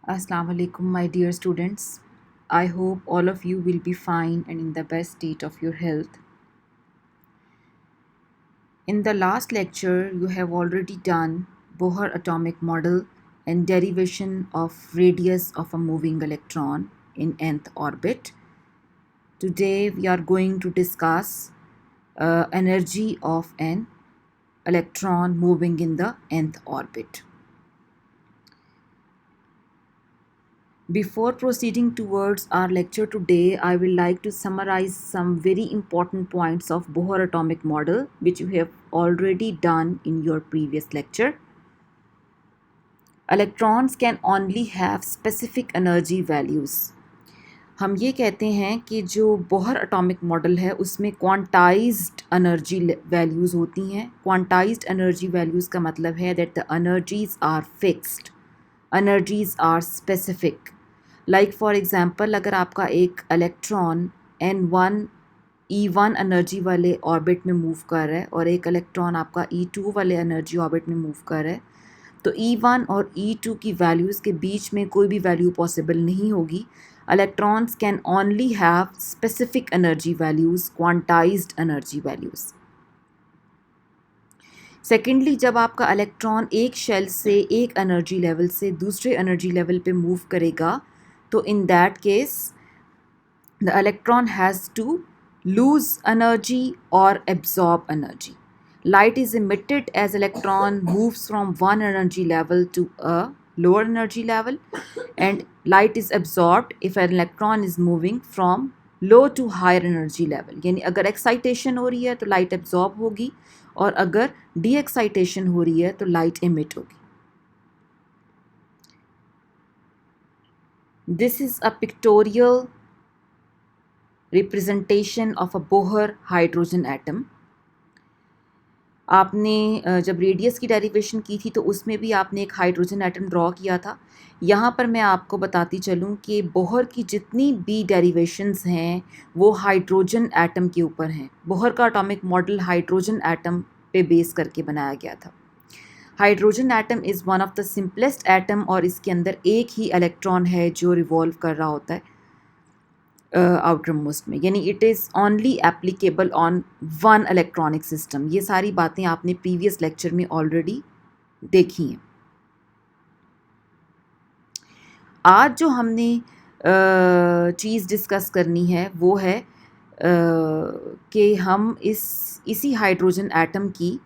Assalamu alaikum, my dear students. I hope all of you will be fine and in the best state of your health. In the last lecture, you have already done Bohr atomic model and derivation of radius of a moving electron in nth orbit. Today, we are going to discuss energy of an electron moving in the nth orbit. Before proceeding towards our lecture today, I will like to summarize some very important points of Bohr atomic model which you have already done in your previous lecture. Electrons can only have specific energy values. हम ये कहते हैं कि जो Bohr atomic model है उसमें quantized energy values होती हैं. क्वांटाइज्ड एनर्जी वैल्यूज़ का मतलब है that the energies are fixed, energies are specific. Like for example, अगर आपका एक इलेक्ट्रॉन N1 E1 एनर्जी वाले ऑर्बिट में मूव कर रहा है और एक इलेक्ट्रॉन आपका E2 वाले एनर्जी ऑर्बिट में मूव कर रहा है, तो E1 और E2 की वैल्यूज़ के बीच में कोई भी वैल्यू पॉसिबल नहीं होगी. Electrons can only have specific energy values, quantized energy values. Secondly, जब आपका इलेक्ट्रॉन एक शेल से एक एनर्जी लेवल से दूसरे एनर्जी लेवल पे मूव करेगा, तो in that case the electron has to lose energy or absorb energy. Light is emitted as electron moves from one energy level to a lower energy level, and light is absorbed if an electron is moving from low to higher energy level. यानी अगर excitation हो रही है तो light absorb होगी और अगर D excitation हो रही है तो लाइट इमिट होगी. This is a pictorial representation of a Bohr hydrogen atom. आपने जब रेडियस की डेरिवेशन की थी तो उसमें भी आपने एक हाइड्रोजन एटम ड्रॉ किया था. यहाँ पर मैं आपको बताती चलूँ कि बोहर की जितनी भी डेरिवेशंस हैं वो हाइड्रोजन एटम के ऊपर हैं. बोहर का एटॉमिक मॉडल हाइड्रोजन एटम पे बेस करके बनाया गया था. Hydrogen atom is one of the simplest atom और इसके अंदर एक ही इलेक्ट्रॉन है जो रिवॉल्व कर रहा होता है आउटर मोस्ट में, यानी it is only applicable on one electronic system. ये सारी बातें आपने प्रीवियस लेक्चर में ऑलरेडी देखी हैं. आज जो हमने चीज़ डिस्कस करनी है वो है कि हम इसी हाइड्रोजन एटम की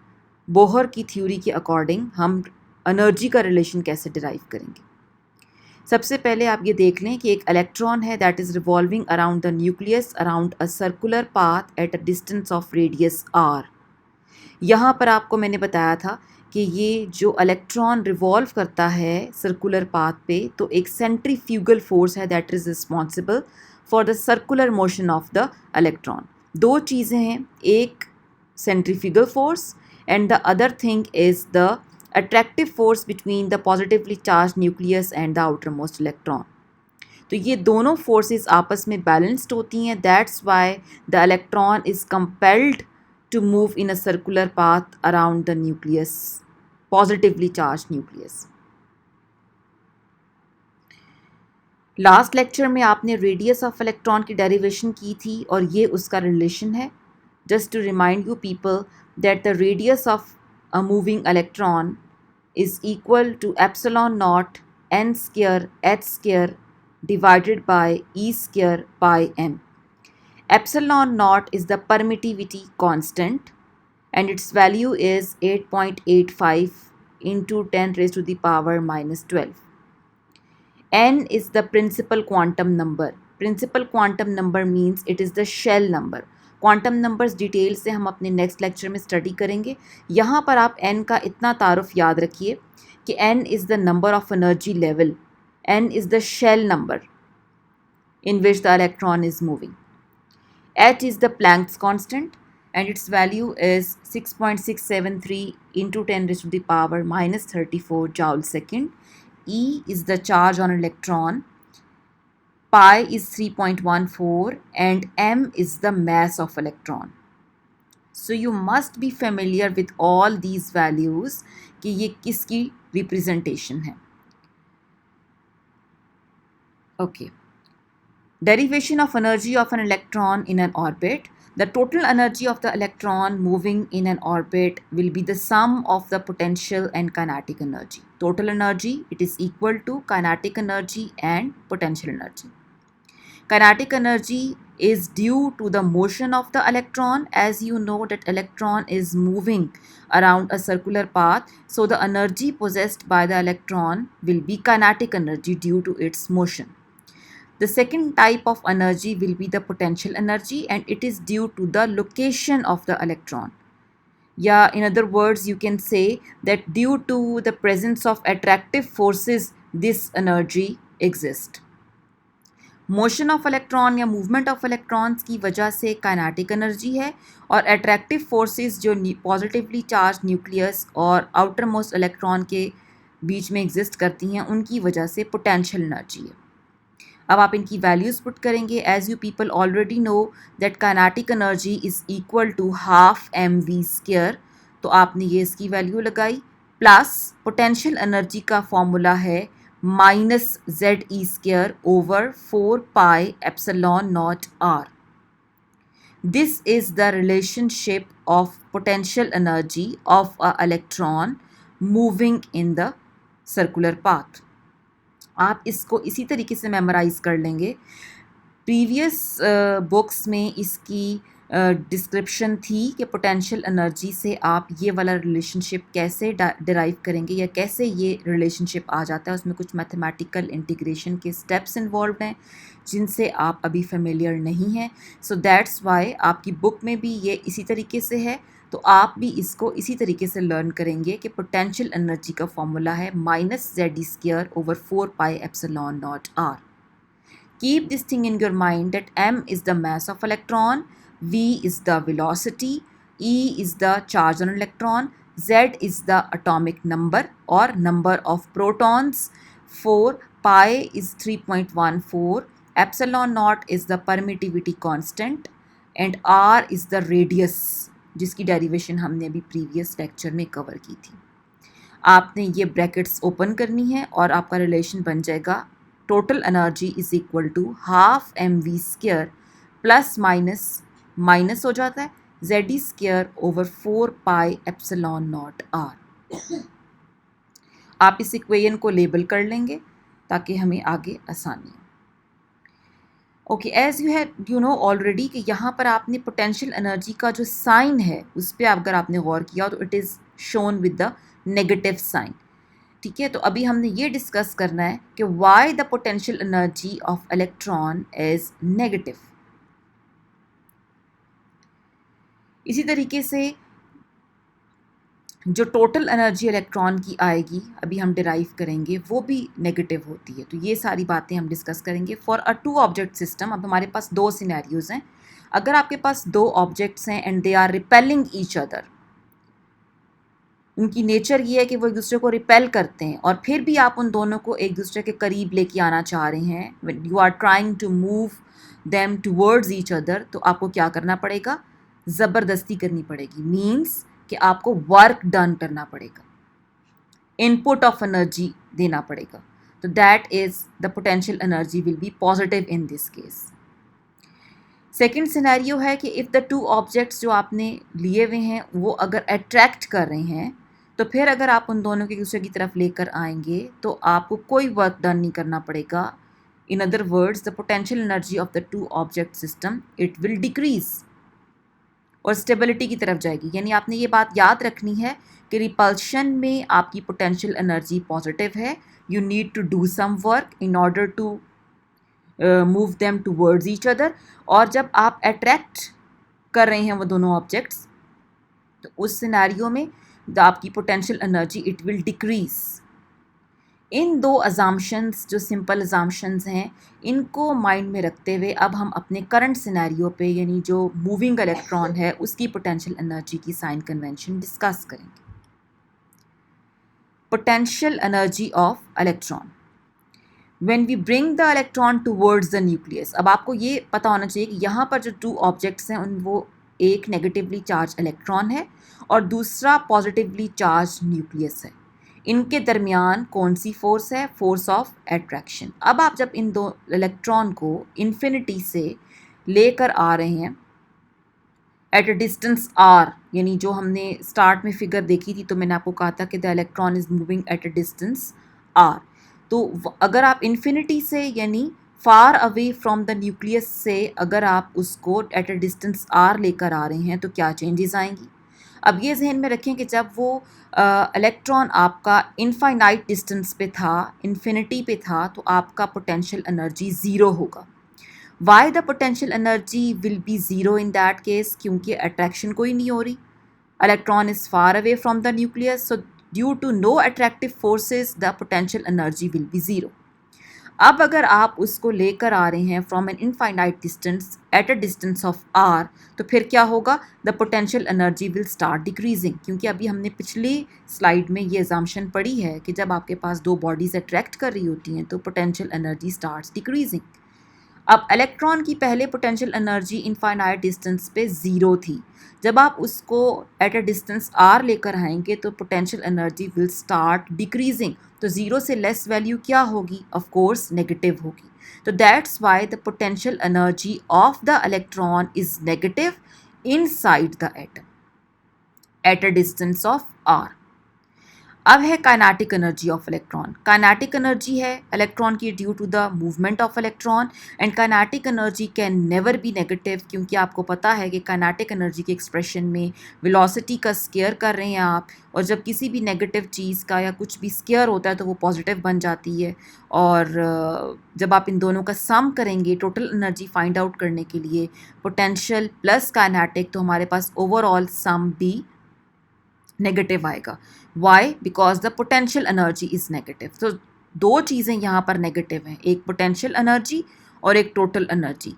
बोहर की थ्योरी के अकॉर्डिंग हम एनर्जी का रिलेशन कैसे डिराइव करेंगे. सबसे पहले आप ये देख लें कि एक इलेक्ट्रॉन है that is revolving around the nucleus around a circular path eight a distance of radius r. यहाँ पर आपको मैंने बताया था कि ये जो इलेक्ट्रॉन रिवॉल्व करता है सर्कुलर पाथ पे, तो एक सेंट्रीफ्यूगल फोर्स है that is responsible for the circular motion of the electron. दो चीज़ें हैं, एक centrifugal force and the other thing is the attractive force between the positively charged nucleus and the outermost electron. तो ये दोनों forces आपस में बैलेंस्ड होती हैं. That's why the electron is compelled to move in a circular path around the nucleus, positively charge nucleus. Last lecture में आपने radius of electron की डेरिवेशन की थी और ये उसका रिलेशन है. Just to remind you people that the radius of a moving electron is equal to epsilon naught n square h square divided by e square pi m. Epsilon naught is the permittivity constant and its value is 8.85 into 10 raised to the power minus 12. N is the principal quantum number. Principal quantum number means it is the shell number. Quantum numbers detail से हम अपने next lecture में study करेंगे. यहाँ पर आप n का इतना तारुफ याद रखिए कि n is the number of energy level, n is the shell number in which the electron is moving. h is the Planck's constant and its value is 6.673 into 10 raised to the power minus 34 joule second. E is the charge on electron, pi is 3.14 and m is the mass of electron. So you must be familiar with all these values कि ये किसकी representation है. Okay. Derivation of energy of an electron in an orbit. The total energy of the electron moving in an orbit will be the sum of the potential and kinetic energy. Total energy, it is equal to kinetic energy and potential energy. Kinetic energy is due to the motion of the electron. As you know that electron is moving around a circular path, so the energy possessed by the electron will be kinetic energy due to its motion. The second type of energy will be the potential energy, and it is due to the location of the electron. Yeah, in other words, you can say that due to the presence of attractive forces, this energy exists. Motion of electron या movement of electrons की वजह से kinetic energy है, और attractive forces जो positively charge nucleus और outer most electron के बीच में एग्जिस्ट करती हैं, उनकी वजह से पोटेंशियल एनर्जी है. अब आप इनकी वैल्यूज़ पुट करेंगे. As you people already know that kinetic energy is equal to half mv². तो आपने ये इसकी वैल्यू लगाई, प्लस पोटेंशियल एनर्जी का फॉर्मूला है -ze² over 4 pi epsilon naught r. This is the relationship of potential energy of a electron moving in the circular path. आप इसको इसी तरीके से मेमोराइज कर लेंगे. प्रीवियस बुक्स में इसकी डिस्क्रिप्शन थी कि पोटेंशियल एनर्जी से आप ये वाला रिलेशनशिप कैसे डिराइव करेंगे या कैसे ये रिलेशनशिप आ जाता है. उसमें कुछ मैथमेटिकल इंटीग्रेशन के स्टेप्स इन्वॉल्व हैं जिनसे आप अभी फेमिलियर नहीं हैं. सो दैट्स वाई आपकी बुक में भी ये इसी तरीके से है, तो आप भी इसको इसी तरीके से लर्न करेंगे कि पोटेंशियल एनर्जी का फॉर्मूला है -ze² over 4 pi epsilon naught r. Keep this thing in your mind that m is the mass of electron, v is the velocity, e is the charge on electron, z is the atomic number or number of protons, 4 pi is 3.14, epsilon naught is the permittivity constant, and r is the radius, जिसकी derivation हमने अभी previous lecture में cover की थी. आपने ये brackets open करनी है और आपका रिलेशन बन जाएगा total energy is equal to half mv² plus minus हो जाता है ze² over 4 pi epsilon naught r. आप इस इक्वेशन को लेबल कर लेंगे ताकि हमें आगे आसानी हो. Okay, as you know already कि यहाँ पर आपने पोटेंशियल एनर्जी का जो साइन है उस पर अगर आपने गौर किया तो it is shown with the negative sign. ठीक है, तो अभी हमने ये डिस्कस करना है कि Y the potential energy of electron is negative. इसी तरीके से जो टोटल एनर्जी इलेक्ट्रॉन की आएगी अभी हम डिराइव करेंगे वो भी नेगेटिव होती है. तो ये सारी बातें हम डिस्कस करेंगे फॉर अ 2 ऑब्जेक्ट सिस्टम. अब हमारे पास 2 सिनेरियोज हैं. अगर आपके पास 2 ऑब्जेक्ट्स हैं and they are repelling each other, उनकी नेचर ये है कि वो एक दूसरे को रिपेल करते हैं, और फिर भी आप उन दोनों को एक दूसरे के करीब लेके आना चाह रहे हैं, when you are trying to move them towards each other, तो आपको क्या करना पड़ेगा? ज़बरदस्ती करनी पड़ेगी. मीन्स कि आपको वर्क डन करना पड़ेगा, इनपुट ऑफ एनर्जी देना पड़ेगा. तो that is the potential energy will B positive in this case. Second scenario है कि इफ़ द 2 ऑब्जेक्ट्स जो आपने लिए हुए हैं वो अगर अट्रैक्ट कर रहे हैं, तो फिर अगर आप उन दोनों के एक दूसरे की तरफ लेकर आएंगे तो आपको कोई वर्क डन नहीं करना पड़ेगा. In other words the potential energy of the 2 object system it will decrease और स्टेबिलिटी की तरफ जाएगी. यानी आपने ये बात याद रखनी है कि रिपल्शन में आपकी पोटेंशियल एनर्जी पॉजिटिव है. You need to do some work in order to move them towards each other. और जब आप अट्रैक्ट कर रहे हैं वो दोनों ऑब्जेक्ट्स, तो उस सिनेरियो में आपकी potential energy it will decrease. इन 2 अजाम्पशंस जो सिंपल अजाम्पशंस हैं, इनको माइंड में रखते हुए अब हम अपने करंट सिनेरियो पे, यानी जो मूविंग इलेक्ट्रॉन है उसकी पोटेंशियल एनर्जी की साइन कन्वेंशन डिस्कस करेंगे. Potential energy of electron when we bring the electron towards the nucleus. अब आपको ये पता होना चाहिए कि यहाँ पर जो 2 ऑब्जेक्ट्स हैं उन वो एक नेगेटिवली चार्ज इलेक्ट्रॉन है और दूसरा पॉजिटिवली चार्ज न्यूक्लियस है. इनके दरमियान कौन सी फोर्स है? Force of attraction. अब आप जब इन दो इलेक्ट्रॉन को इन्फिनिटी से लेकर आ रहे हैं एट अ डिस्टेंस आर, यानी जो हमने स्टार्ट में फिगर देखी थी तो मैंने आपको कहा था कि the electron is moving at a distance r. तो अगर आप इन्फिनिटी से यानी far away from the nucleus से अगर आप उसको एट अ डिस्टेंस आर लेकर आ रहे हैं तो क्या चेंजेस आएंगी? अब ये जहन में रखें कि जब वो इलेक्ट्रॉन आपका इनफाइनाइट डिस्टेंस पे था, इन्फिनिटी पे था, तो आपका पोटेंशियल एनर्जी ज़ीरो होगा। Why the potential energy will be zero in that case? क्योंकि अट्रैक्शन कोई नहीं हो रही, electron is far away from the nucleus, so due to no attractive forces the potential energy will be zero. अब अगर आप उसको लेकर आ रहे हैं from an infinite distance at a distance of r, तो फिर क्या होगा? The potential energy will start decreasing, क्योंकि अभी हमने पिछली स्लाइड में ये एग्जाम्पशन पढ़ी है कि जब आपके पास दो बॉडीज़ अट्रैक्ट कर रही होती हैं तो पोटेंशियल एनर्जी स्टार्ट्स डिक्रीजिंग। अब इलेक्ट्रॉन की पहले पोटेंशियल एनर्जी इनफाइनाइट डिस्टेंस पे ज़ीरो थी, जब आप उसको एट अ डिस्टेंस आर लेकर आएंगे तो potential energy will start decreasing. तो ज़ीरो से लेस वैल्यू क्या होगी? ऑफ कोर्स नेगेटिव होगी। तो that's why the potential energy of the electron is negative inside the atom at a distance of r. अब है kinetic energy of electron. Kinetic energy है electron की due to the movement of electron, and kinetic energy can never be negative, क्योंकि आपको पता है कि kinetic energy के एक्सप्रेशन में वेलोसिटी का स्केयर कर रहे हैं आप, और जब किसी भी नेगेटिव चीज़ का या कुछ भी स्केयर होता है तो वो पॉजिटिव बन जाती है। और जब आप इन दोनों का सम करेंगे टोटल एनर्जी फाइंड आउट करने के लिए, पोटेंशियल प्लस काइनेटिक, तो हमारे पास ओवरऑल सम भी नेगेटिव आएगा। Why? Because the potential energy is negative. तो दो चीज़ें यहाँ पर नेगेटिव हैं, एक पोटेंशियल एनर्जी और एक टोटल एनर्जी।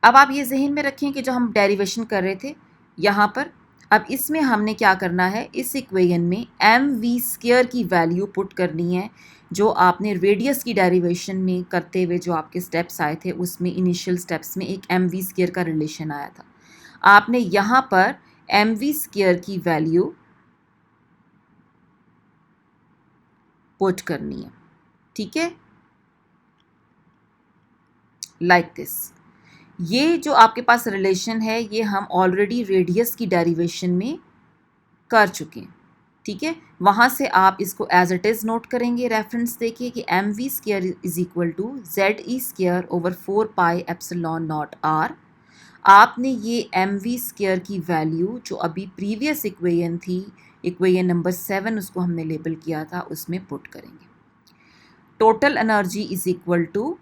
अब आप ये जहन में रखें कि जो हम डेरिवेशन कर रहे थे यहाँ पर, अब इसमें हमने क्या करना है, इस इक्वेशन में एम वी स्क्वायर की वैल्यू पुट करनी है, जो आपने रेडियस की डेरिवेशन में करते हुए जो आपके स्टेप्स आए थे उसमें इनिशियल स्टेप्स में एक एम वी स्क्वायर का रिलेशन आया था। आपने यहाँ पर एम वी स्क्वायर की वैल्यू पुट करनी है, ठीक है, लाइक दिस। ये जो आपके पास रिलेशन है ये हम ऑलरेडी रेडियस की डेरिवेशन में कर चुके हैं, ठीक है। वहाँ से आप इसको एज इट इज़ नोट करेंगे, रेफरेंस देखिए कि m v square is equal to z e square over 4 pi epsilon naught r. आपने ये एम वी स्क्वायर की वैल्यू जो अभी प्रीवियस इक्वेशन थी, इक्वेशन नंबर 7 उसको हमने लेबल किया था, उसमें पुट करेंगे। Total energy is equal to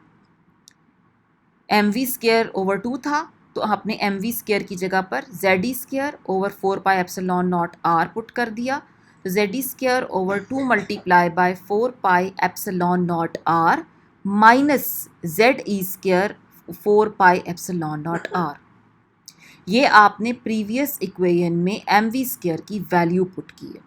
m v square over 2 था, तो आपने एम वी स्क्वायर की जगह पर z e square over 4 pi epsilon naught r put कर दिया। तो z e square over 2 multiply by 4 pi epsilon naught r minus z e square 4 pi epsilon naught r. ये आपने प्रीवियस इक्वेशन में m v square की value put की है।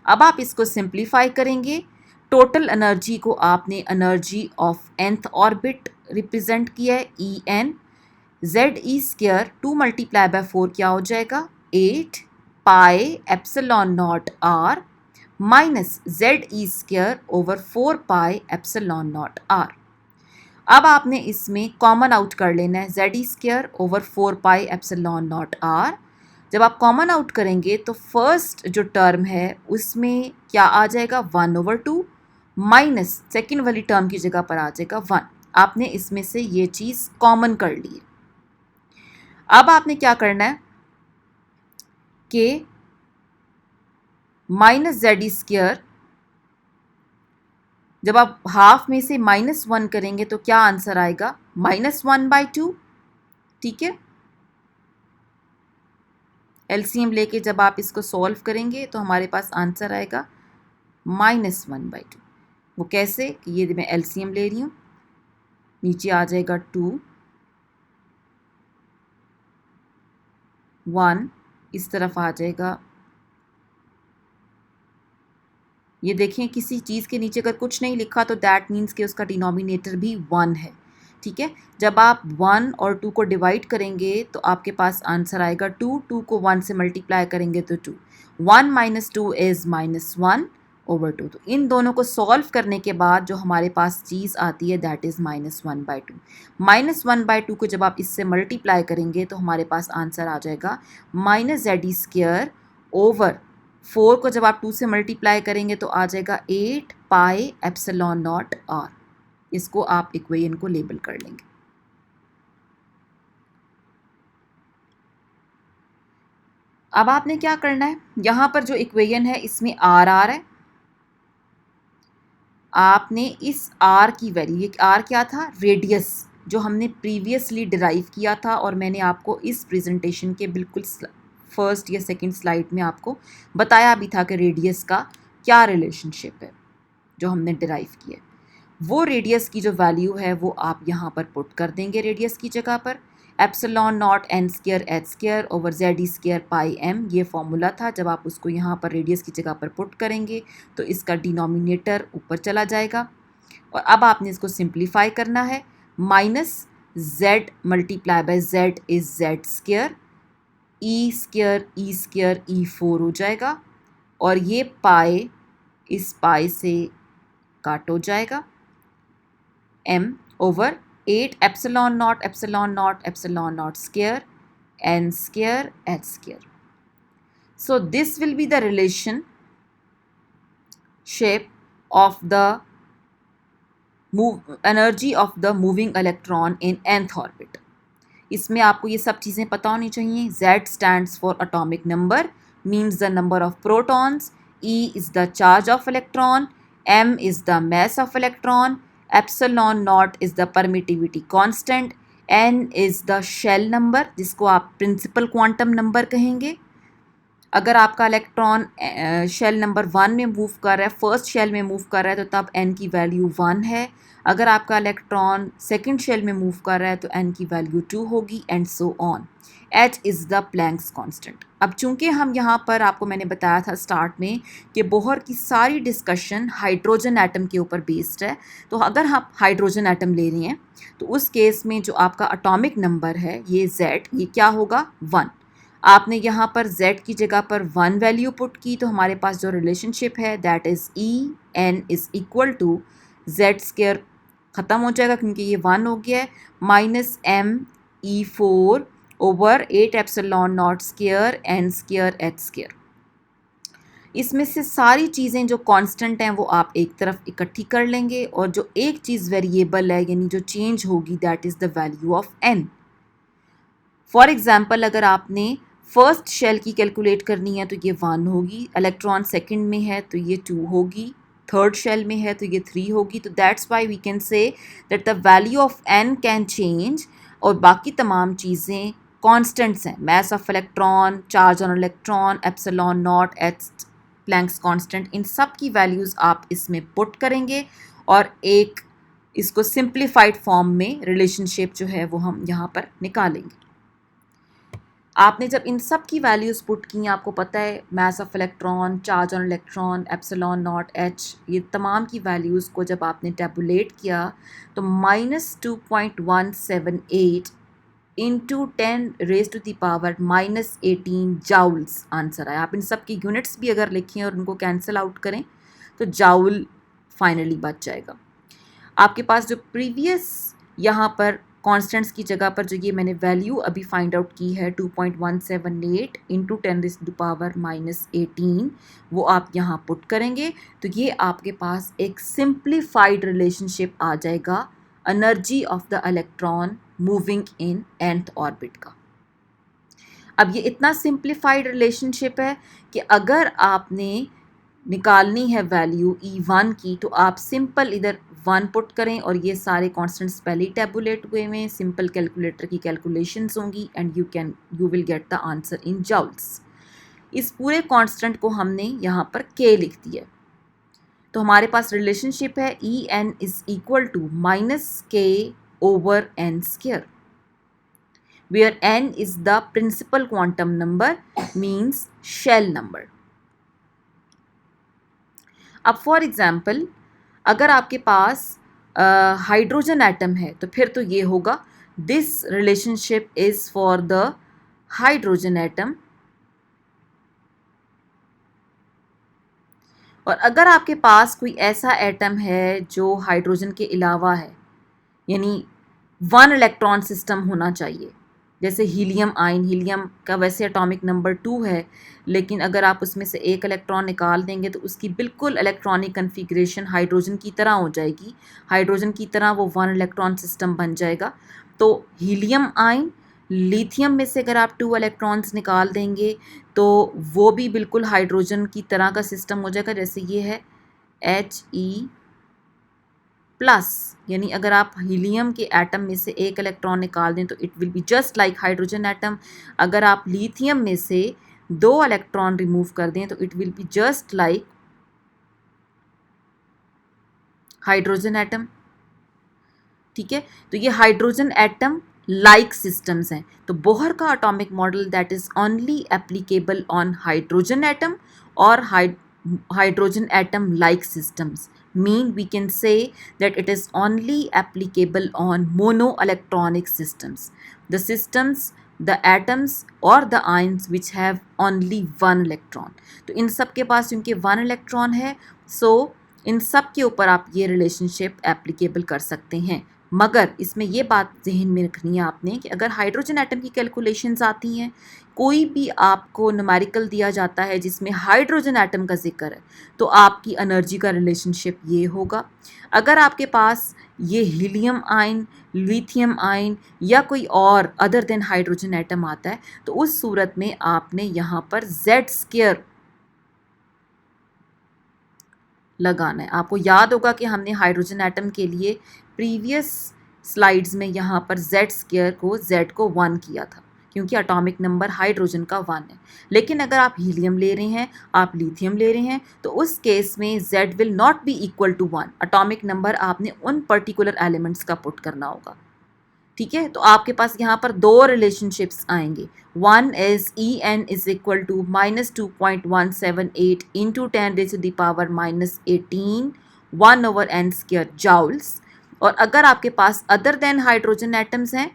अब आप इसको सिंप्लीफाई करेंगे, टोटल एनर्जी को आपने energy of nth orbit represent किया है e n. Z e square 2 multiply by 4 क्या हो जाएगा? 8 pi epsilon naught r minus z e square over 4 pi epsilon naught r. अब आपने इसमें कॉमन आउट कर लेना है, z e square over 4 pi epsilon naught r. जब आप कॉमन आउट करेंगे तो फर्स्ट जो टर्म है उसमें क्या आ जाएगा? 1/2 माइनस सेकेंड वाली टर्म की जगह पर आ जाएगा 1। आपने इसमें से ये चीज़ कॉमन कर ली है। अब आपने क्या करना है कि माइनस जेड ई स्क्वायर, जब आप हाफ में से -1 करेंगे तो क्या आंसर आएगा? -1/2, ठीक है। एलसीएम लेके जब आप इसको सॉल्व करेंगे तो हमारे पास आंसर आएगा -1/2। वो कैसे? कि ये मैं एलसीएम ले रही हूँ, नीचे आ जाएगा 2 1, इस तरफ आ जाएगा। ये देखें किसी चीज़ के नीचे अगर कुछ नहीं लिखा तो दैट मीन्स कि उसका डिनोमिनेटर भी 1 है, ठीक है। जब आप 1 और 2 को डिवाइड करेंगे तो आपके पास आंसर आएगा 2, 2 को 1 से मल्टीप्लाई करेंगे तो 2, 1 माइनस 2 इज़ -1/2। तो इन दोनों को सॉल्व करने के बाद जो हमारे पास चीज़ आती है दैट इज़ -1/2। -1/2 को जब आप इससे मल्टीप्लाई करेंगे तो हमारे पास आंसर आ जाएगा -ZE²/4 को जब आप 2 से मल्टीप्लाई करेंगे तो आ जाएगा 8πε0r। इसको आप इक्वेशन को लेबल कर लेंगे। अब आपने क्या करना है, यहाँ पर जो इक्वेशन है इसमें आर आ रहा है, आपने इस आर की वैल्यू, ये आर क्या था, रेडियस, जो हमने प्रीवियसली डिराइव किया था और मैंने आपको इस प्रेजेंटेशन के बिल्कुल फर्स्ट या सेकंड स्लाइड में आपको बताया भी था कि रेडियस का क्या रिलेशनशिप है जो हमने डिराइव किया। वो रेडियस की जो वैल्यू है वो आप यहाँ पर पुट कर देंगे रेडियस की जगह पर। ε0n²h²/z² ये फॉर्मूला था। जब आप उसको यहाँ पर रेडियस की जगह पर पुट करेंगे तो इसका डिनोमिनेटर ऊपर चला जाएगा। और अब आपने इसको सिंप्लीफाई करना है, -z multiply by z is z², e² e4 हो जाएगा और ये पाई इस पाई से काट हो जाएगा, m/8ε0ε0ε0² n²h²। So this will be the relationship of the energy of the moving electron in nth orbit। इसमें आपको ये सब चीज़ें पता होनी चाहिए। Z stands for atomic number, means the number of protons, E is the charge of electron, M is the mass of electron, ε0 is the permittivity constant, N is the shell number जिसको आप principal quantum number कहेंगे। अगर आपका electron shell number 1 में move कर रहा है, first shell में मूव कर रहा है तो तब n की वैल्यू 1 है। अगर आपका इलेक्ट्रॉन सेकंड शेल में मूव कर रहा है तो n की वैल्यू 2 होगी and so on. h is the Planck's constant. अब चूंकि हम यहाँ पर आपको मैंने बताया था स्टार्ट में कि बोहर की सारी डिस्कशन हाइड्रोजन एटम के ऊपर बेस्ड है, तो अगर आप हाइड्रोजन एटम ले रहे हैं तो उस केस में जो आपका एटॉमिक नंबर है ये z, ये क्या होगा 1। आपने यहाँ पर z की जगह पर 1 वैल्यू पुट की तो हमारे पास जो रिलेशनशिप है that is En is equal to z² ख़त्म हो जाएगा क्योंकि ये 1 हो गया है, -me4/8ε0² n²h²। इसमें से सारी चीज़ें जो कांस्टेंट हैं वो आप एक तरफ इकट्ठी कर लेंगे और जो एक चीज़ वेरिएबल है यानी जो चेंज होगी that is the value of n। For example अगर आपने फर्स्ट शेल की कैलकुलेट करनी है तो ये 1 होगी, इलेक्ट्रॉन सेकंड में है तो ये 2 होगी, थर्ड शेल में है तो ये 3 होगी। तो that's why we can say that the value of n can change और बाकी तमाम चीज़ें कॉन्स्टेंट्स हैं। Mass of electron, charge on electron, ε0, h Planck's constant, इन सब की वैल्यूज़ आप इसमें पुट करेंगे और एक इसको सिंप्लीफाइड फॉर्म में रिलेशनशिप जो है वो हम यहाँ पर निकालेंगे। आपने जब इन सब की वैल्यूज़ पुट की, आपको पता है mass of electron, charge on electron, ε0, h, ये तमाम की वैल्यूज़ को जब आपने टैबुलेट किया तो -2.178 इंटू 10⁻⁻18 जाउल्स आंसर आया। आप इन सब की यूनिट्स भी अगर लिखें और उनको कैंसिल आउट करें तो जाउल फाइनली बच जाएगा। आपके पास जो प्रीवियस यहाँ पर कॉन्स्टेंट्स की जगह पर जो ये मैंने वैल्यू अभी फाइंड आउट की है 2.178 इंटू 10⁻⁻18 वो आप यहाँ पुट करेंगे तो ये आपके पास एक सिंप्लीफाइड रिलेशनशिप आ जाएगा energy of the electron moving in nth orbit का। अब ये इतना सिंप्लीफाइड रिलेशनशिप है कि अगर आपने निकालनी है वैल्यू E1 की तो आप सिंपल इधर 1 पुट करें और ये सारे कांस्टेंट्स पहले ही टैबुलेट हुए हैं, सिंपल कैलकुलेटर की कैलकुलेशंस होंगी and you will get the answer in joules. इस पूरे कांस्टेंट को हमने यहाँ पर k लिख दिया, तो हमारे पास रिलेशनशिप है En is equal to -k/n², where n is the principal quantum number means shell number। अब फॉर एग्जाम्पल अगर आपके पास हाइड्रोजन एटम है तो फिर तो ये होगा this relationship is for the hydrogen atom. और अगर आपके पास कोई ऐसा एटम है जो हाइड्रोजन के अलावा है, यानी वन इलेक्ट्रॉन सिस्टम होना चाहिए, जैसे हीलियम आयन, हीलियम का वैसे एटॉमिक नंबर 2 है, लेकिन अगर आप उसमें से एक इलेक्ट्रॉन निकाल देंगे तो उसकी बिल्कुल इलेक्ट्रॉनिक कन्फिग्रेशन हाइड्रोजन की तरह हो जाएगी, हाइड्रोजन की तरह वो वन इलेक्ट्रॉन सिस्टम बन जाएगा। तो हीलियम आयन, लिथियम में से अगर आप 2 इलेक्ट्रॉन्स निकाल देंगे तो वो भी बिल्कुल हाइड्रोजन की तरह का सिस्टम हो जाएगा, जैसे ये है He प्लस, यानी अगर आप हीलियम के एटम में से एक इलेक्ट्रॉन निकाल दें तो it will be just like hydrogen atom. अगर आप लिथियम में से 2 इलेक्ट्रॉन रिमूव कर दें तो it will be just like hydrogen atom. ठीक है, तो ये हाइड्रोजन एटम लाइक सिस्टम्स हैं। तो बोहर का atomic model that is only applicable on hydrogen atom और hydrogen atom like systems mean we can say that it is only applicable on monoelectronic systems, the systems, the atoms or the ions which have only one electron। तो इन सब के पास क्योंकि 1 electron है, सो इन सब के ऊपर आप ये रिलेशनशिप एप्लीकेबल कर सकते हैं। मगर इसमें ये बात जहन में रखनी है आपने कि अगर हाइड्रोजन एटम की कैलकुलेशंस आती हैं, कोई भी आपको न्यूमेरिकल दिया जाता है जिसमें हाइड्रोजन एटम का जिक्र है, तो आपकी एनर्जी का रिलेशनशिप ये होगा। अगर आपके पास ये हीलियम आयन, लिथियम आयन या कोई और अदर देन हाइड्रोजन एटम आता है तो उस सूरत में आपने यहाँ पर Z² लगाना है। आपको याद होगा कि हमने हाइड्रोजन एटम के लिए प्रीवियस स्लाइड्स में यहाँ पर Z² को Z को 1 किया था क्योंकि एटॉमिक नंबर हाइड्रोजन का 1 है। लेकिन अगर आप हीलियम ले रहे हैं, आप लिथियम ले रहे हैं, तो उस केस में Z will not be equal to 1। Atomic number आपने उन पर्टिकुलर एलिमेंट्स का पुट करना होगा। ठीक है, तो आपके पास यहाँ पर 2 रिलेशनशिप्स आएंगे। One is En is equal to -2.178 into 10⁻⁻18 1/n² joules. और अगर आपके पास अदर देन हाइड्रोजन एटम्स हैं,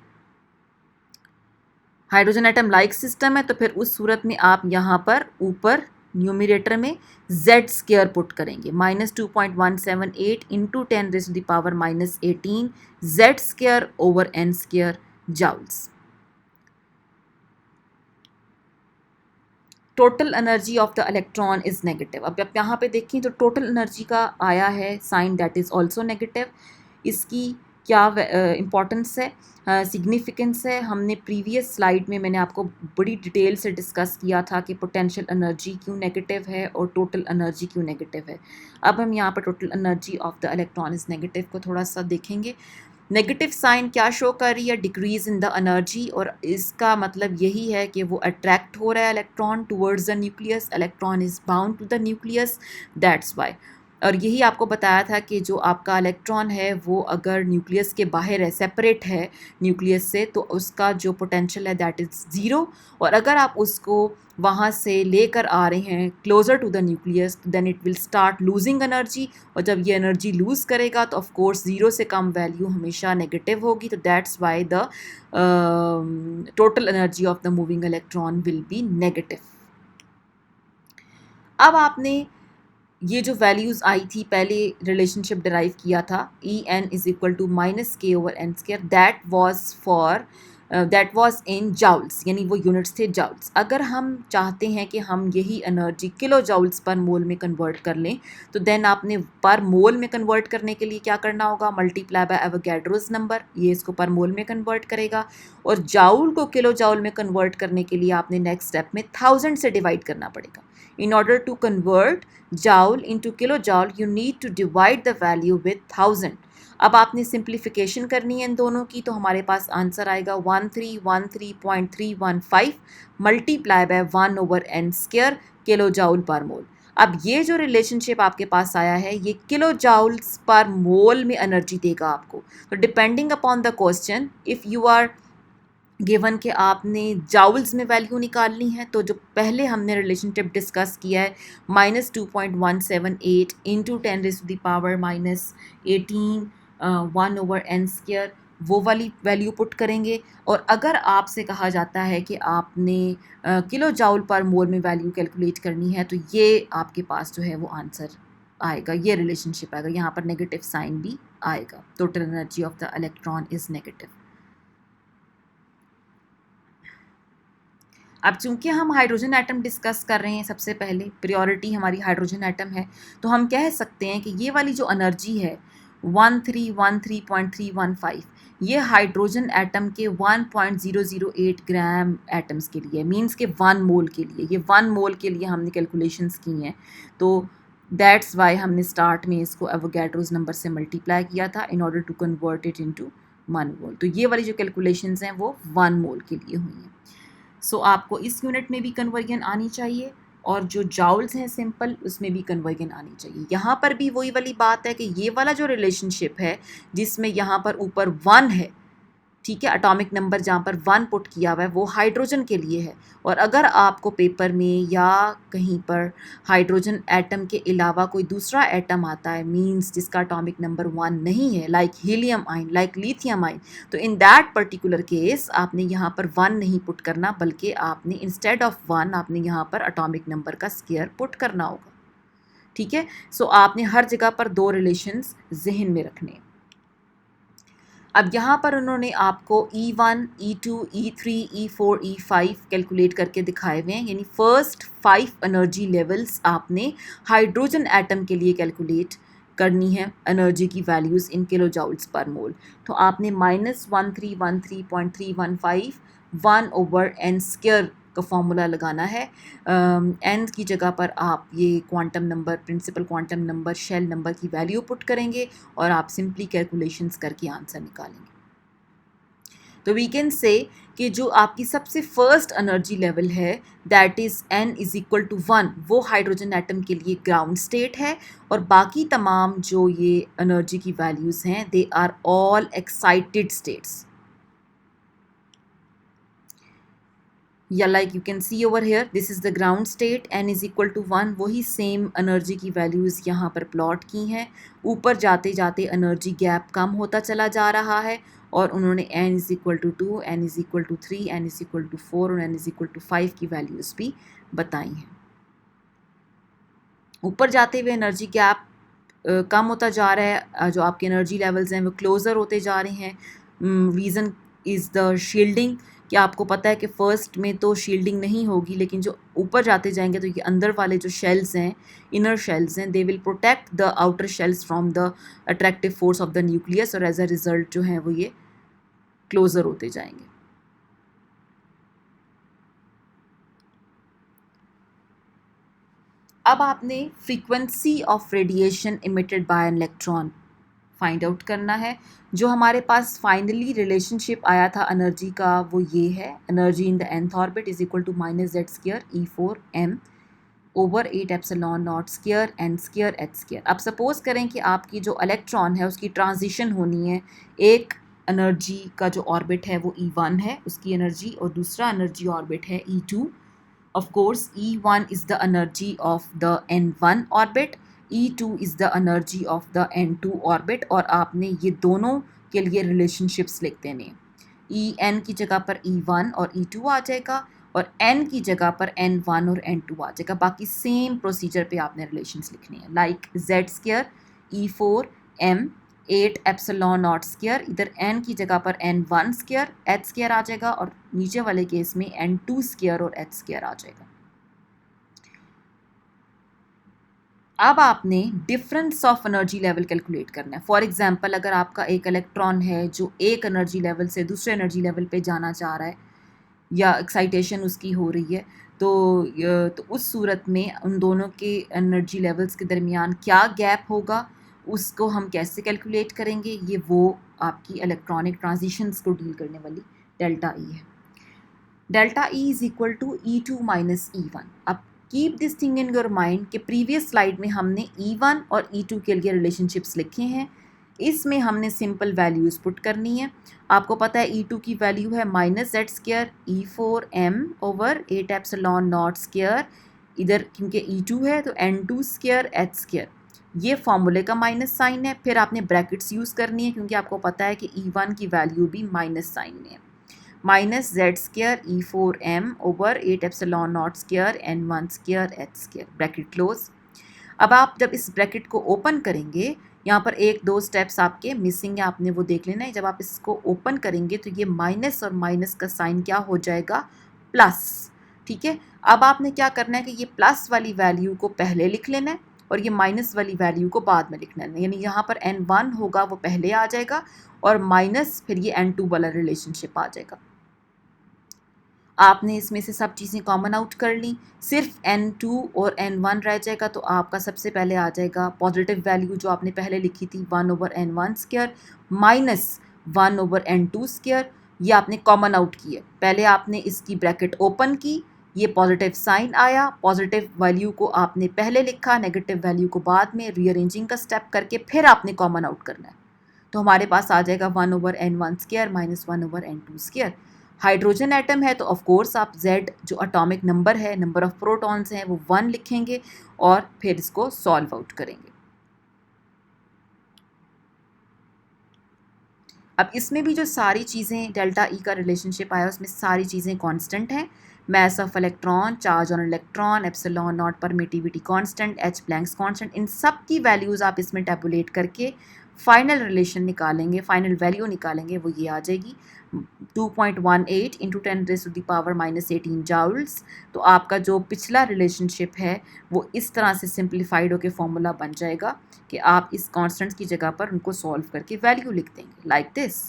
हाइड्रोजन एटम लाइक सिस्टम है, तो फिर उस सूरत में आप यहाँ पर ऊपर न्यूमिरेटर में Z² पुट करेंगे, -2.178 into 10⁻⁻18 Z²/n² joules. Total energy of the electron is negative. अब आप यहाँ पे देखें तो टोटल एनर्जी का आया है sign that is also negative. इसकी क्या इम्पोर्टेंस है, सिग्निफिकेंस है, हमने प्रीवियस स्लाइड में मैंने आपको बड़ी डिटेल से डिस्कस किया था कि पोटेंशियल एनर्जी क्यों नेगेटिव है और टोटल एनर्जी क्यों नेगेटिव है। अब हम यहाँ पर total energy of the electron is negative को थोड़ा सा देखेंगे। नेगेटिव साइन क्या शो कर रही है, डिक्रीज इन द एनर्जी, और इसका मतलब यही है कि वो अट्रैक्ट हो रहा है electron towards the nucleus, electron is bound to the nucleus, that's why. और यही आपको बताया था कि जो आपका इलेक्ट्रॉन है वो अगर न्यूक्लियस के बाहर है, सेपरेट है न्यूक्लियस से, तो उसका जो पोटेंशियल है दैट इज़ 0। और अगर आप उसको वहाँ से लेकर आ रहे हैं closer to the nucleus, then it will start losing energy, और जब ये एनर्जी लूज़ करेगा तो ऑफ कोर्स 0 से कम वैल्यू हमेशा नेगेटिव होगी। तो that's why the total energy of the moving electron will be negative. अब आपने ये जो वैल्यूज़ आई थी, पहले रिलेशनशिप डिराइव किया था En is equal to -k/n², that was in joules, यानी वो यूनिट्स थे जाउल्स। अगर हम चाहते हैं कि हम यही एनर्जी किलो जाउल्स पर मोल में कन्वर्ट कर लें, तो देन आपने पर मोल में कन्वर्ट करने के लिए क्या करना होगा, मल्टीप्लाई बाय एवोगैड्रोस नंबर, ये इसको पर मोल में कन्वर्ट करेगा। और जाउल को किलो जाउल में कन्वर्ट करने के लिए आपने नेक्स्ट स्टेप में 1000 से डिवाइड करना पड़ेगा। In order to convert joule into kilojoule, you need to divide the value with 1000। अब आपने सिंप्लीफिकेशन करनी है इन दोनों की, तो हमारे पास आंसर आएगा 1313.315 multiply by 1/n² kilo joule पर मोल। अब ये जो रिलेशनशिप आपके पास आया है, ये किलो जाउल्स पर मोल में एनर्जी देगा आपको। तो depending upon the question, if you are given कि आपने जाउल्स में वैल्यू निकालनी है, तो जो पहले हमने रिलेशनशिप डिस्कस किया है -2.178 इंटू 10⁻⁻18 1/n², वो वाली वैल्यू पुट करेंगे। और अगर आपसे कहा जाता है कि आपने किलो जाउल पर मोल में वैल्यू कैलकुलेट करनी है, तो ये आपके पास जो है वो आंसर आएगा, ये रिलेशनशिप आएगा। यहाँ पर नेगेटिव साइन भी आएगा। Total energy of the electron is negative. अब चूंकि हम हाइड्रोजन एटम डिस्कस कर रहे हैं, सबसे पहले प्रायोरिटी हमारी हाइड्रोजन एटम है, तो हम कह सकते हैं कि ये वाली जो एनर्जी है 1313.315, ये हाइड्रोजन एटम के 1.008 ग्राम एटम्स के लिए, मींस के 1 मोल के लिए, ये 1 मोल के लिए हमने कैलकुलेशंस की हैं। तो दैट्स वाई हमने स्टार्ट में इसको एवोगैड्रोज नंबर से मल्टीप्लाई किया था in order to convert it into 1 mole. तो ये वाली जो कैलकुलेशंस हैं वो 1 मोल के लिए हुई हैं। सो आपको इस यूनिट में भी कन्वर्जन आनी चाहिए, और जो जाउल्स हैं सिंपल, उसमें भी कन्वर्जन आनी चाहिए। यहाँ पर भी वही वाली बात है कि ये वाला जो रिलेशनशिप है जिसमें यहाँ पर ऊपर 1 है, ठीक है, एटॉमिक नंबर जहाँ पर 1 पुट किया हुआ है वो हाइड्रोजन के लिए है। और अगर आपको पेपर में या कहीं पर हाइड्रोजन एटम के अलावा कोई दूसरा एटम आता है, मींस जिसका एटॉमिक नंबर 1 नहीं है, like helium ion, like lithium ion, तो इन दैट पर्टिकुलर केस आपने यहाँ पर 1 नहीं पुट करना, बल्कि आपने इंस्टेड ऑफ 1 आपने यहाँ पर एटॉमिक नंबर का स्क्वायर पुट करना होगा। ठीक है, सो आपने हर जगह पर 2 रिलेशंस जहन में रखने। अब यहाँ पर उन्होंने आपको E1, E2, E3, E4, E5 calculate करके दिखाए हुए हैं, यानी फर्स्ट 5 एनर्जी लेवल्स आपने हाइड्रोजन एटम के लिए कैलकुलेट करनी है, एनर्जी की values in kilo joules per mole. तो आपने -1313.315 1/n² का फॉर्मूला लगाना है। n की जगह पर आप ये quantum number, principal quantum number, shell number की वैल्यू पुट करेंगे और आप सिंपली कैलकुलेशंस करके आंसर निकालेंगे। तो वी कैन से कि जो आपकी सबसे फर्स्ट एनर्जी लेवल है that is n is equal to 1, वो हाइड्रोजन एटम के लिए ग्राउंड स्टेट है, और बाकी तमाम जो ये एनर्जी की वैल्यूज़ हैं they are all excited states. या like you can see over here, this is the ground state, n is equal to 1, वही सेम एनर्जी की वैल्यूज़ यहाँ पर प्लॉट की हैं। ऊपर जाते जाते एनर्जी गैप कम होता चला जा रहा है, और उन्होंने n is equal to 2, n is equal to 3, n is equal to 4 और n इज़ इक्वल टू 5 की वैल्यूज़ भी बताई हैं। ऊपर जाते हुए एनर्जी गैप कम होता जा रहा है, जो आपके एनर्जी लेवल्स हैं वो क्लोज़र होते जा रहे हैं। रीज़न इज़ द शील्डिंग, कि आपको पता है कि फ़र्स्ट में तो शील्डिंग नहीं होगी, लेकिन जो ऊपर जाते जाएंगे तो ये अंदर वाले जो शेल्स हैं, इनर शेल्स हैं, they will protect the outer shells from the attractive force of the nucleus, और एज अ रिज़ल्ट जो है वो ये क्लोज़र होते जाएंगे। अब आपने frequency of radiation emitted by an electron find out करना है। जो हमारे पास फाइनली रिलेशनशिप आया था एनर्जी का वो ये है, energy in the nth orbit is equal to -z² E4m over 8ε0² n² h²। अब सपोज करें कि आपकी जो इलेक्ट्रॉन है उसकी ट्रांजिशन होनी है, एक एनर्जी का जो ऑर्बिट है वो E1 है उसकी एनर्जी, और दूसरा एनर्जी ऑर्बिट है E2। Of course, E1 is the energy of the N1 orbit, E2 is the energy of the N2 orbit, और आपने ये दोनों के लिए रिलेशनशिप्स लिख देने। En की जगह पर E1 और E2 आ जाएगा, और n की जगह पर N1 और N2 आ जाएगा। बाकी सेम प्रोसीजर पे आपने रिलेशंस लिखने हैं, लाइक Z² E4m 8ε0², इधर n की जगह पर N1² h² आ जाएगा, और नीचे वाले केस में N2² और h² आ जाएगा। अब आपने difference of energy level calculate करना है। फॉर एग्जांपल, अगर आपका एक इलेक्ट्रॉन है जो एक एनर्जी लेवल से दूसरे एनर्जी लेवल पे जाना चाह रहा है, या एक्साइटेशन उसकी हो रही है, तो उस सूरत में उन दोनों के एनर्जी लेवल्स के दरमियान क्या गैप होगा, उसको हम कैसे कैलकुलेट करेंगे, ये वो आपकी इलेक्ट्रॉनिक ट्रांजिशंस को डील करने वाली डेल्टा ई है। Delta e is equal to E2 minus E1। अब keep this thing in your mind कि प्रीवियस स्लाइड में हमने E1 और E2 के लिए रिलेशनशिप्स लिखे हैं, इसमें हमने सिंपल वैल्यूज़ पुट करनी है। आपको पता है E2 की वैल्यू है -z² E4m ओवर 8ε0², इधर क्योंकि E2 है तो N2² h²। ये फॉर्मूले का माइनस साइन है, फिर आपने ब्रैकेट्स यूज़ करनी है क्योंकि आपको पता है कि E1 की वैल्यू भी माइनस साइन में है। Minus Z square E4m over 8 epsilon naught square N1 square H square, bracket close. अब आप जब इस ब्रैकेट को ओपन करेंगे, यहाँ पर एक दो स्टेप्स आपके मिसिंग है, आपने वो देख लेना है। जब आप इसको ओपन करेंगे तो ये माइनस और माइनस का साइन क्या हो जाएगा, प्लस। ठीक है, अब आपने क्या करना है कि ये प्लस वाली वैल्यू को पहले लिख लेना है और ये माइनस वाली वैल्यू को बाद में लिखना है। यानी यहाँ पर N1 होगा वो पहले आ जाएगा और माइनस फिर ये N2 वाला रिलेशनशिप आ जाएगा। आपने इसमें से सब चीज़ें कॉमन आउट कर ली, सिर्फ N2 और N1 रह जाएगा। तो आपका सबसे पहले आ जाएगा पॉजिटिव वैल्यू जो आपने पहले लिखी थी 1 over N1 square minus 1 over N2 square. ये आपने कॉमन आउट किए, पहले आपने इसकी ब्रैकेट ओपन की, ये पॉजिटिव साइन आया, पॉजिटिव वैल्यू को आपने पहले लिखा, नेगेटिव वैल्यू को बाद में, रीअरेंजिंग का स्टेप करके फिर आपने कॉमन आउट करना है। तो हमारे पास आ जाएगा 1 over N1 square minus 1 over N2 square. Hydrogen atom है तो ऑफ कोर्स आप Z जो एटॉमिक नंबर है, नंबर ऑफ प्रोटॉन्स हैं, वो 1 लिखेंगे और फिर इसको सॉल्व आउट करेंगे। अब इसमें भी जो सारी चीज़ें डेल्टा E का रिलेशनशिप आया उसमें सारी चीज़ें कांस्टेंट हैं। Mass of electron, charge on electron, epsilon nought, permittivity constant, H Planck's constant, इन सब की वैल्यूज़ आप इसमें टैबुलेट करके फाइनल रिलेशन निकालेंगे, फाइनल वैल्यू निकालेंगे, वो ये आ जाएगी 2.18 इंटू 10⁻⁻18 जाउल्स। तो आपका जो पिछला रिलेशनशिप है वो इस तरह से सिंप्लीफाइड होकर फॉर्मूला बन जाएगा कि आप इस कांस्टेंट्स की जगह पर उनको सॉल्व करके वैल्यू लिख देंगे लाइक दिस।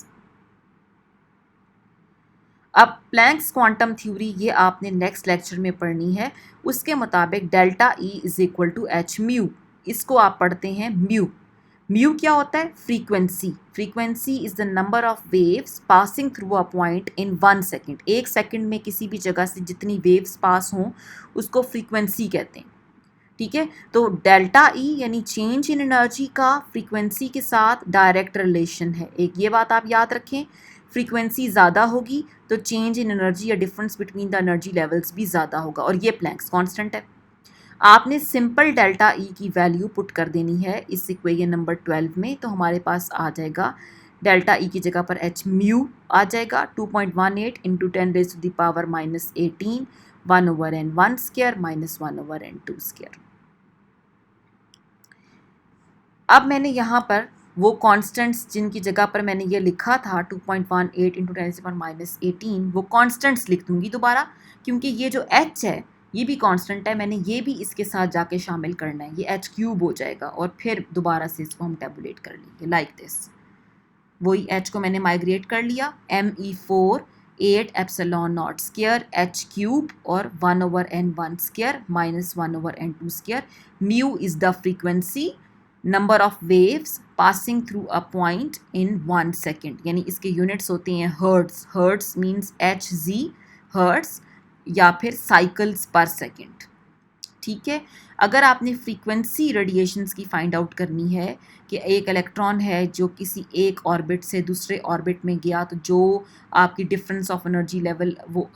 अब प्लैंक्स क्वांटम थ्योरी ये आपने नेक्स्ट लेक्चर में पढ़नी है। उसके मुताबिक delta E is equal to h mu, इसको आप पढ़ते हैं म्यू। म्यू क्या होता है, frequency. Frequency is the number of waves passing through a point in 1 second. एक सेकेंड में किसी भी जगह से जितनी वेव्स पास हों उसको फ्रीक्वेंसी कहते हैं। ठीक है, तो डेल्टा E यानी चेंज इन एनर्जी का फ्रीक्वेंसी के साथ डायरेक्ट रिलेशन है। एक ये बात आप याद रखें, फ्रीक्वेंसी ज़्यादा होगी तो चेंज इन एनर्जी या difference between the energy levels भी ज़्यादा होगा, और ये प्लैंक्स कांस्टेंट है। आपने सिंपल डेल्टा E की वैल्यू पुट कर देनी है इस इक्वेशन नंबर 12 में। तो हमारे पास आ जाएगा डेल्टा E की जगह पर एच म्यू आ जाएगा 2.18 into 10⁻⁻18 1 over N1 square minus 1 over N2 square. अब मैंने यहाँ पर वो कांस्टेंट्स जिनकी जगह पर मैंने ये लिखा था 2.18 इंटू 10⁻⁻18 वो कांस्टेंट्स लिख दूंगी दोबारा, क्योंकि ये जो h है ये भी कांस्टेंट है, मैंने ये भी इसके साथ जाके शामिल करना है, ये h क्यूब हो जाएगा और फिर दोबारा से इसको हम टेबुलेट कर लेंगे लाइक दिस। वही h को मैंने माइग्रेट कर लिया, Me4 8 epsilon naught square h cube और 1 over N1 square minus 1 over N2 square. Mu is the frequency, number of waves passing through a point in 1 second, यानी इसके यूनिट्स होते हैं hertz. Hertz means Hz hertz या फिर cycles per second. ठीक है, अगर आपने फ्रीक्वेंसी रेडिएशंस की फाइंड आउट करनी है कि एक इलेक्ट्रॉन है जो किसी एक ऑर्बिट से दूसरे ऑर्बिट में गया, तो जो आपकी डिफरेंस ऑफ एनर्जी लेवल वो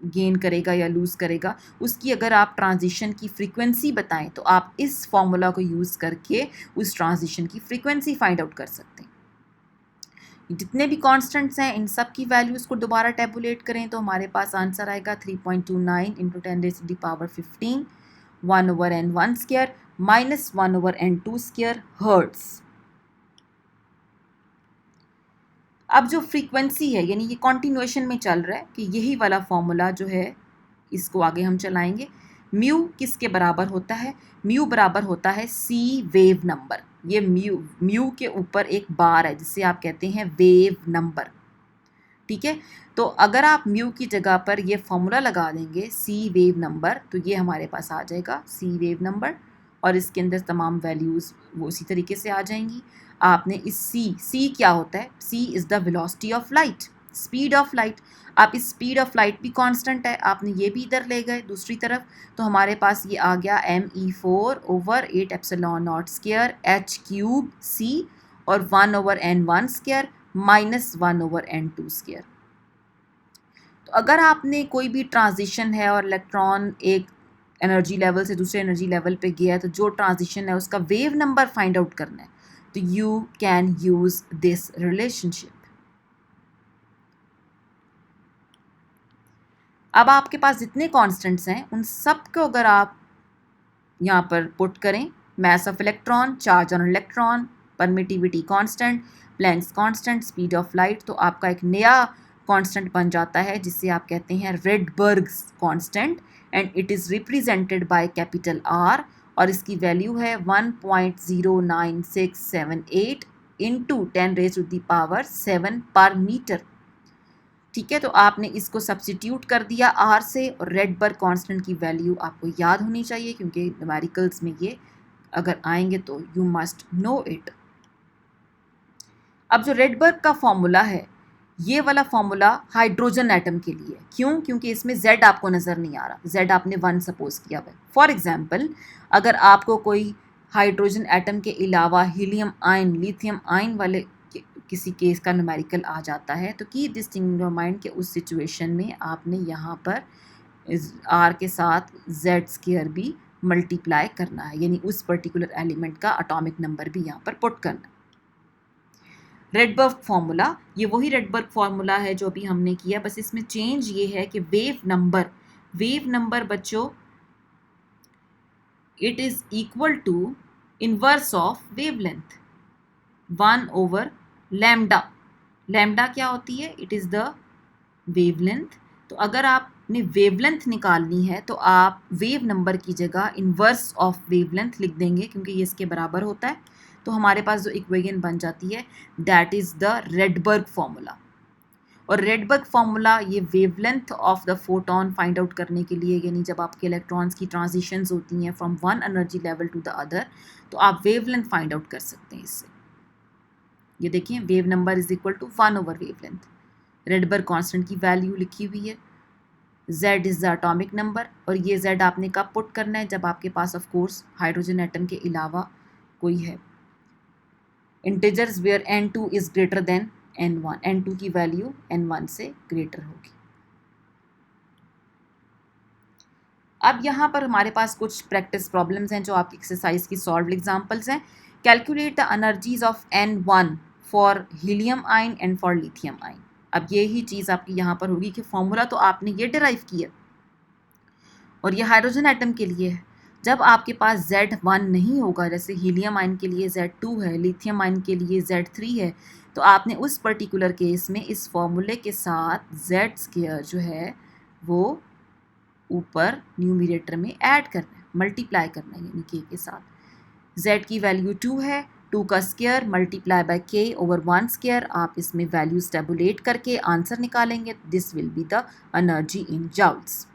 गेन करेगा या लूज़ करेगा, उसकी अगर आप ट्रांजिशन की फ्रीक्वेंसी बताएं तो आप इस फॉर्मूला को यूज़ करके उस ट्रांजिशन की फ्रीक्वेंसी फाइंड आउट कर सकते हैं। जितने भी कांस्टेंट्स हैं इन सब की वैल्यूज़ को दोबारा टेबुलेट करें तो हमारे पास आंसर आएगा 3.29 into 10⁻15 1 over N1 square minus 1 over N2 square hertz. अब जो फ्रीक्वेंसी है यानी ये कॉन्टिन्यूएशन में चल रहा है कि यही वाला फॉर्मूला जो है इसको आगे हम चलाएंगे। म्यू किसके बराबर होता है, म्यू बराबर होता है C वेव नंबर। ये म्यू के ऊपर एक बार है जिसे आप कहते हैं वेव नंबर। ठीक है, तो अगर आप म्यू की जगह पर ये फॉर्मूला लगा देंगे C वेव नंबर, तो ये हमारे पास आ जाएगा C वेव नंबर और इसके अंदर तमाम वैल्यूज़ वो उसी तरीके से आ जाएंगी। आपने इस C क्या होता है, C is the velocity of light, speed of light. आप इस स्पीड ऑफ लाइट भी कांस्टेंट है, आपने ये भी इधर ले गए दूसरी तरफ, तो हमारे पास ये आ गया Me4 over 8 epsilon naught square h cube C और 1 over N1 square minus 1 over N2 square. तो अगर आपने कोई भी ट्रांजिशन है और इलेक्ट्रॉन एक एनर्जी लेवल से दूसरे एनर्जी लेवल पे गया है, तो जो ट्रांजिशन है उसका वेव नंबर फाइंड आउट करना है, तो you can use this relationship. अब आपके पास जितने कांस्टेंट्स हैं उन सब को अगर आप यहाँ पर पुट करें, mass of electron, charge on electron, permittivity constant, Planck's constant, speed of light, तो आपका एक नया कांस्टेंट बन जाता है जिसे आप कहते हैं रेडबर्ग्स constant, and it is represented by capital R, और इसकी वैल्यू है 1.09678 इंटू 10⁻⁷ पर मीटर। ठीक है, तो आपने इसको सब्स्टिट्यूट कर दिया आर से, और रेडबर्ग कांस्टेंट की वैल्यू आपको याद होनी चाहिए क्योंकि न्यूमेरिकल्स में ये अगर आएंगे तो यू मस्ट नो इट। अब जो रेडबर्ग का फॉर्मूला है, ये वाला फॉर्मूला हाइड्रोजन एटम के लिए, क्यों? क्योंकि इसमें Z आपको नज़र नहीं आ रहा, Z आपने 1 सपोज किया हुआ है। फॉर एग्जाम्पल, अगर आपको कोई हाइड्रोजन एटम के अलावा हीलियम आयन, लिथियम आयन वाले किसी केस का न्यूमेरिकल आ जाता है, तो keep this thing in your mind कि उस सिचुएशन में आपने यहाँ पर R के साथ Z² भी मल्टीप्लाई करना है, यानी उस पर्टिकुलर एलिमेंट का एटॉमिक नंबर भी यहाँ पर पुट करना है। रेडबर्ग फार्मूला, ये वही रेडबर्ग फार्मूला है जो अभी हमने किया, बस इसमें चेंज ये है कि वेव नंबर बच्चों it is equal to inverse of wavelength 1/λ। Lambda क्या होती है? It is the wavelength. तो अगर आपने वेवलेंथ निकालनी है तो आप वेव नंबर की जगह इनवर्स ऑफ वेवलेंथ लिख देंगे क्योंकि ये इसके बराबर होता है। तो हमारे पास जो इक्वेशन बन जाती है that is the Rydberg formula. और रेडबर्ग फार्मूला ये wavelength of the photon find out करने के लिए, यानी जब आपके इलेक्ट्रॉन्स की ट्रांजिशंस होती हैं from one energy level to the other, तो आप वेवलेंथ फाइंड आउट कर सकते हैं इससे। ये देखिए, wave number is equal to 1/वेवलेंथ। रेडबर्ग कांस्टेंट की वैल्यू लिखी हुई है, Z is the atomic number, और ये Z आपने कब पुट करना है? जब आपके पास ऑफ कोर्स हाइड्रोजन एटम के अलावा कोई है। Integers where N2 is greater than N1, N2 की वैल्यू N1 से ग्रेटर होगी। अब यहाँ पर हमारे पास कुछ प्रैक्टिस प्रॉब्लम्स हैं जो आपकी एक्सरसाइज की सॉल्व एग्जांपल्स हैं। Calculate the energies of N1 for helium ion and for lithium ion. अब ये ही चीज़ आपकी यहाँ पर होगी कि फॉर्मूला तो आपने ये डिराइव किया और ये हाइड्रोजन एटम के लिए है। जब आपके पास Z1 नहीं होगा, जैसे हीलियम आयन के लिए Z2 है, लिथियम आयन के लिए Z3 है, तो आपने उस पर्टिकुलर केस में इस फॉर्मूले के साथ Z² जो है वो ऊपर न्यूमरेटर में ऐड करना है, मल्टीप्लाई करना है, यानी K के साथ। Z की वैल्यू 2 है, 2 का स्क्वायर मल्टीप्लाई बाय K/1²। आप इसमें वैल्यूज टेबुलेट करके आंसर निकालेंगे। This will be the energy in joules.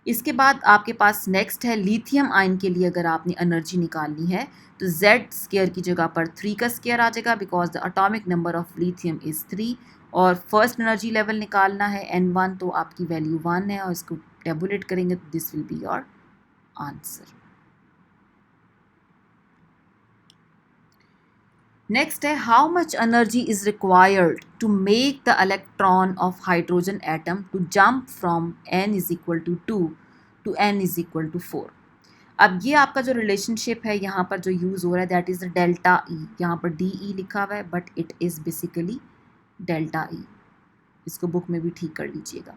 इसके बाद आपके पास नेक्स्ट है लिथियम आयन के लिए अगर आपने एनर्जी निकालनी है तो Z² की जगह पर 3 का स्क्वायर आ जाएगा, because the atomic number of lithium is 3। और फर्स्ट एनर्जी लेवल निकालना है N1, तो आपकी वैल्यू 1 है और इसको टेबुलेट करेंगे तो this will be your answer. Next है how much energy is required to make the electron of hydrogen atom to jump from n is equal to 2 to n is equal to 4। अब ये आपका जो relationship है यहाँ पर जो use हो रहा है दैट इज़ डेल्टा ई। यहाँ पर DE लिखा हुआ है but it is basically delta e. इसको बुक में भी ठीक कर लीजिएगा।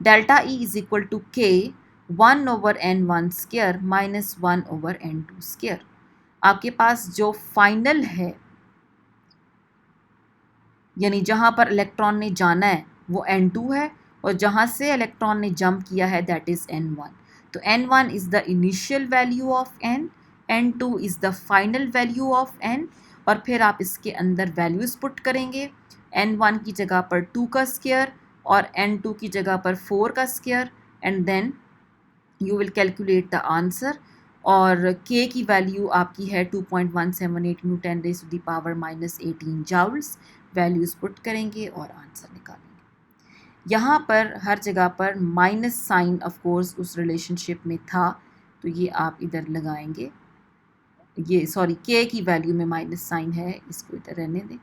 Delta e is equal to K 1/N1² minus 1/N2²। आपके पास जो फाइनल है, यानी जहाँ पर इलेक्ट्रॉन ने जाना है वो N2 है, और जहाँ से इलेक्ट्रॉन ने जंप किया है दैट इज़ N1। तो N1 is the initial value of N, N2 is the final value of N, और फिर आप इसके अंदर वैल्यूज़ पुट करेंगे। N1 की जगह पर 2 का स्क्वायर और N2 की जगह पर 4 का square, and then you will calculate the answer. और K की वैल्यू आपकी है 2.178 × 10⁻⁻18 जूल्स। वैल्यूज़ पुट करेंगे और आंसर निकालेंगे। यहाँ पर हर जगह पर माइनस साइन ऑफ कोर्स उस रिलेशनशिप में था, तो ये आप इधर लगाएंगे। ये सॉरी, K की वैल्यू में माइनस साइन है, इसको इधर रहने दें।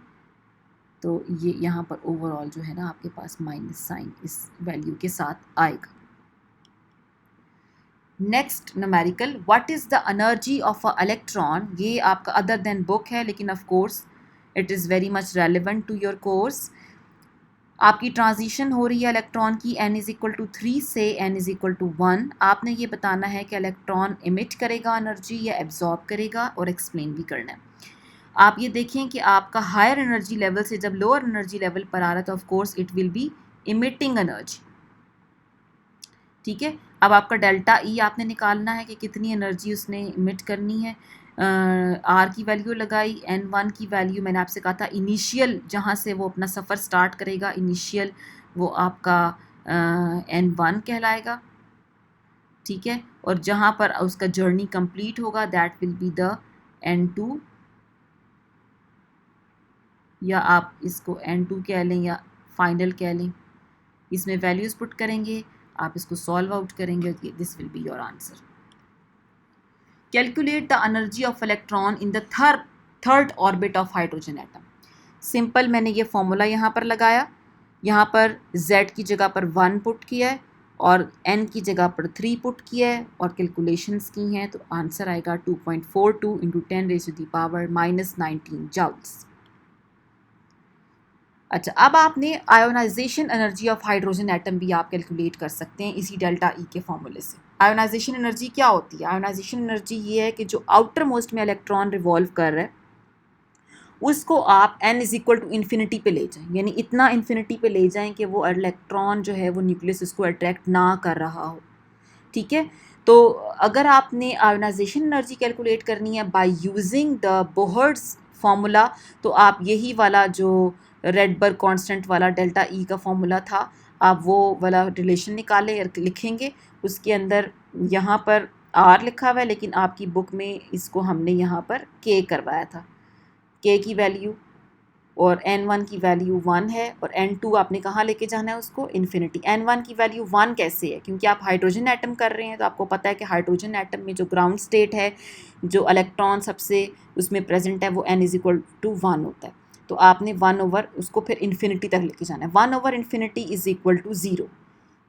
तो ये यहाँ पर ओवरऑल जो है ना आपके पास माइनस साइन इस वैल्यू के साथ आएगा। Next numerical, what is the energy of a electron. ये आपका अदर देन बुक है, लेकिन of course it is very much relevant to your course. आपकी ट्रांजिशन हो रही है इलेक्ट्रॉन की n इज़ इक्वल टू 3 से n इज़ इक्वल टू 1। आपने ये बताना है कि इलेक्ट्रॉन इमिट करेगा एनर्जी या एब्जॉर्ब करेगा, और एक्सप्लेन भी करना है। आप ये देखें कि आपका हायर एनर्जी लेवल से जब लोअर एनर्जी लेवल पर आ रहा है तो of course it will be emitting energy. ठीक है, अब आपका डेल्टा ई आपने निकालना है कि कितनी एनर्जी उसने इमिट करनी है। आर की वैल्यू लगाई, n1 की वैल्यू मैंने आपसे कहा था इनिशियल जहाँ से वो अपना सफ़र स्टार्ट करेगा, इनिशियल वो आपका n1 कहलाएगा। ठीक है, और जहाँ पर उसका जर्नी कंप्लीट होगा that will be the n2, या आप इसको n2 कह लें या फाइनल कह लें। इसमें वैल्यूज़ पुट करेंगे, आप इसको सॉल्व आउट करेंगे, this will be your answer. Calculate the energy of electron in the third orbit of hydrogen atom. Simple, मैंने ये फॉर्मूला यहाँ पर लगाया, यहाँ पर z की जगह पर 1 पुट किया है और n की जगह पर 3 पुट किया है और कैलकुलेशंस की हैं, तो आंसर आएगा 2.42 इंटू 10⁻⁻19 जूल्स। अच्छा, अब आपने ionization energy of hydrogen atom भी आप कैलकुलेट कर सकते हैं इसी डेल्टा ई के फॉर्मूले से। आयोनाइजेशन एनर्जी क्या होती है? आयोनाइजेशन एनर्जी ये है कि जो आउटर मोस्ट में इलेक्ट्रॉन रिवॉल्व कर रहा है उसको आप n is equal to infinity पे ले जाएं, यानी इतना इन्फिनिटी पे ले जाएं कि वो इलेक्ट्रॉन जो है वो न्यूक्लियस उसको अट्रैक्ट ना कर रहा हो। ठीक है, तो अगर आपने आयोनाइजेशन एनर्जी कैलकुलेट करनी है बाय यूजिंग द बोहर्ट्ज़ फार्मूला, तो आप यही वाला जो रेडबर्ग कांस्टेंट वाला डेल्टा ई का फार्मूला था, आप वो वाला रिलेशन निकालें और लिखेंगे। उसके अंदर यहाँ पर आर लिखा हुआ है, लेकिन आपकी बुक में इसको हमने यहाँ पर के करवाया था। के की वैल्यू और n1 की वैल्यू 1 है और n2 आपने कहाँ लेके जाना है उसको, इन्फिनिटी। n1 की वैल्यू 1 कैसे है? क्योंकि आप हाइड्रोजन एटम कर रहे हैं, तो आपको पता है कि हाइड्रोजन एटम में जो ग्राउंड स्टेट है, जो इलेक्ट्रॉन सबसे उसमें प्रेजेंट है, वो n इज़ इक्वल टू 1 होता है। तो आपने 1 ओवर उसको फिर इन्फिनिटी तक लेके जाना है। 1 over infinity is equal to 0।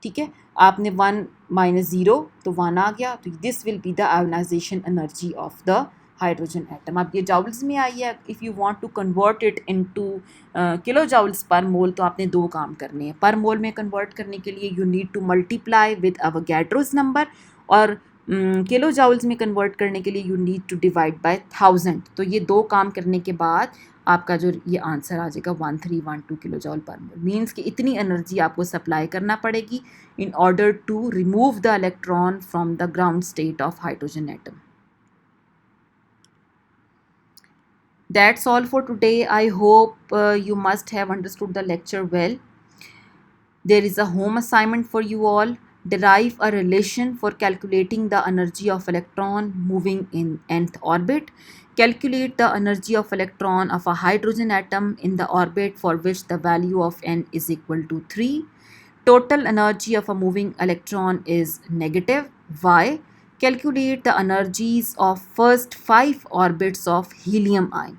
ठीक है, आपने 1 माइनस 0 तो 1 आ गया, तो this will be the ionization energy of the hydrogen atom. अब ये जाउल्स में आई है, if you want to convert it into kilo joules per mole, तो आपने दो काम करने हैं। पर मोल में कन्वर्ट करने के लिए you need to multiply with Avogadro's number, और किलो जाउल्स में कन्वर्ट करने के लिए you need to divide by 1000। तो ये दो काम करने के बाद आपका जो ये आंसर आ जाएगा 1312 किलो जॉल पर मोल। मीन्स कि इतनी एनर्जी आपको सप्लाई करना पड़ेगी in order to remove the electron from the ground state of hydrogen atom. That's all for today. I hope you must have understood the lecture well. There is a home assignment for you all. Derive a relation for calculating the energy of electron moving in nth orbit. Calculate the energy of electron of a hydrogen atom in the orbit for which the value of n is equal to 3. Total energy of a moving electron is negative. Why? Calculate the energies of first 5 orbits of helium ion.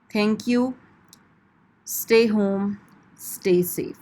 Thank you. Stay home. Stay safe.